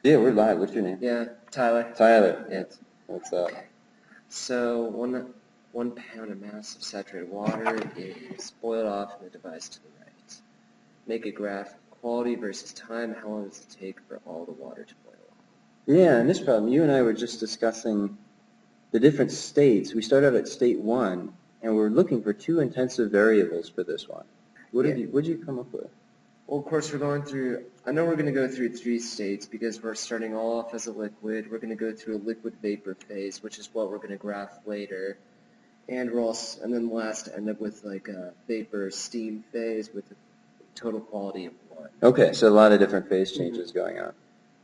Yeah, we're live. What's your name? Yeah, Tyler. Tyler. Yeah. What's up? Okay. So one pound of mass of saturated water is boiled off in the device to the right. Make a graph: quality versus time. How long does it take for all the water to boil off? Yeah, and this problem, you and I were just discussing the different states. We started at state 1, and we're looking for 2 intensive variables for this one. What did you come up with? Well, of course, I know we're going to go through 3 states because we're starting all off as a liquid. We're going to go through a liquid vapor phase, which is what we're going to graph later. And then last end up with like a vapor steam phase with a total quality of 1. Okay, so a lot of different phase changes going on.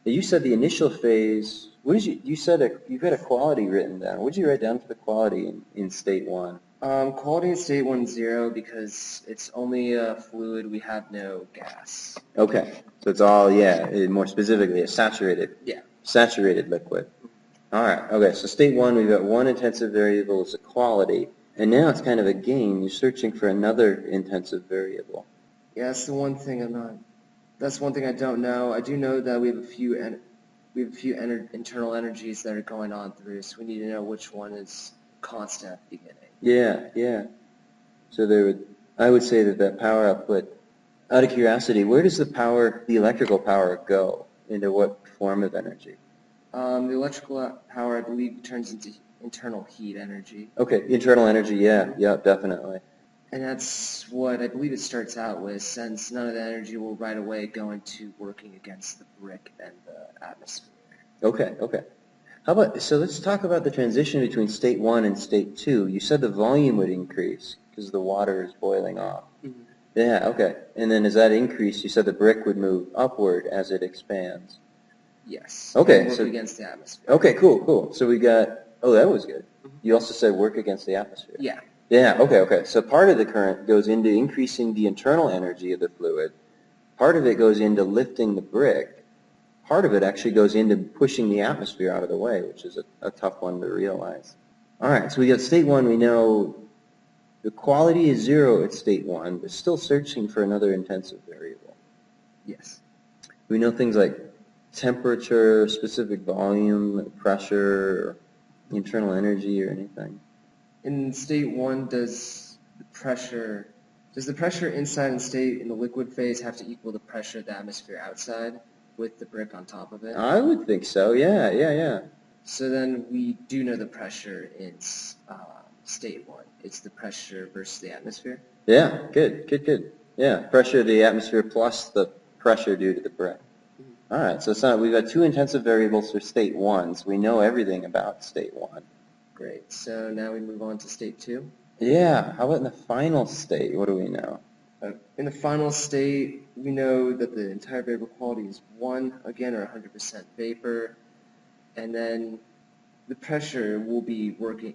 You said the initial phase, you said you've got a quality written down. What did you write down for the quality in state 1? Quality in state 1 is 0 because it's only a fluid. We have no gas. Okay, so it's all, more specifically a saturated liquid. All right, okay, so state 1, we've got one intensive variable as a quality, and now it's kind of a game. You're searching for another intensive variable. Yeah, that's one thing I don't know. I do know that we have a few internal energies that are going on through, so we need to know which one is constant at the beginning. Yeah. So I would say that power output, out of curiosity, where does the electrical power go? Into what form of energy? The electrical power, I believe, turns into internal heat energy. Okay, internal energy, yeah, definitely. And that's what I believe it starts out with, since none of the energy will right away go into working against the brick and the atmosphere. Okay. So let's talk about the transition between state 1 and state 2. You said the volume would increase because the water is boiling off. Mm-hmm. Yeah, okay. And then as that increased, you said the brick would move upward as it expands. Yes. Okay. Work against the atmosphere. Okay, cool. So we got, that was good. Mm-hmm. You also said work against the atmosphere. Yeah. Yeah, okay. So part of the current goes into increasing the internal energy of the fluid. Part of it goes into lifting the brick. Part of it actually goes into pushing the atmosphere out of the way, which is a tough one to realize. All right, so we got state 1. We know the quality is 0 at state 1, but still searching for another intensive variable. Yes. We know things like temperature, specific volume, pressure, internal energy, or anything. In state 1, does the pressure inside in the liquid phase have to equal the pressure of the atmosphere outside with the brick on top of it? I would think so, yeah. So then we do know the pressure in state 1. It's the pressure versus the atmosphere? Yeah, good. Yeah, pressure of the atmosphere plus the pressure due to the brick. Mm-hmm. All right, so we've got 2 intensive variables for state 1, so we know everything about state 1. Great. So now we move on to state 2. Yeah. How about in the final state? What do we know? In the final state, we know that the entire vapor quality is 1, again, or 100% vapor. And then the pressure will be working.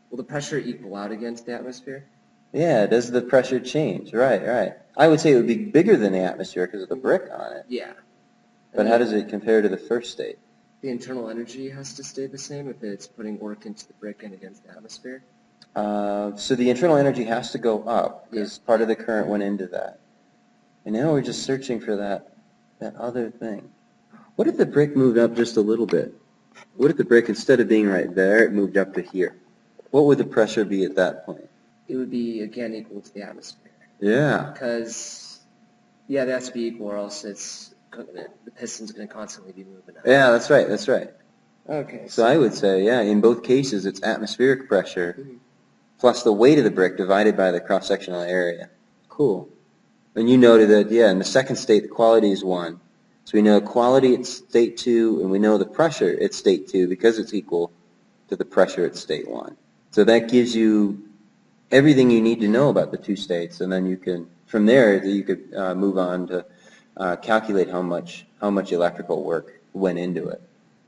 Will the pressure equal out against the atmosphere? Yeah. Does the pressure change? Right. I would say it would be bigger than the atmosphere because of the brick on it. Yeah. But how does it compare to the first state? The internal energy has to stay the same if it's putting work into the brick and against the atmosphere? So the internal energy has to go up because part of the current went into that. And now we're just searching for that other thing. What if the brick moved up just a little bit? What if the brick, instead of being right there, it moved up to here? What would the pressure be at that point? It would be, again, equal to the atmosphere. Yeah. Because, that has to be equal, or else the piston's going to constantly be moving up. Yeah, that's right. Okay. So I would say, in both cases, it's atmospheric pressure plus the weight of the brick divided by the cross-sectional area. Cool. And you noted that, in the second state, the quality is 1. So we know quality at state 2, and we know the pressure at state 2 because it's equal to the pressure at state 1. So that gives you everything you need to know about the 2 states, and then you can, from there, you could move on to calculate how much electrical work went into it.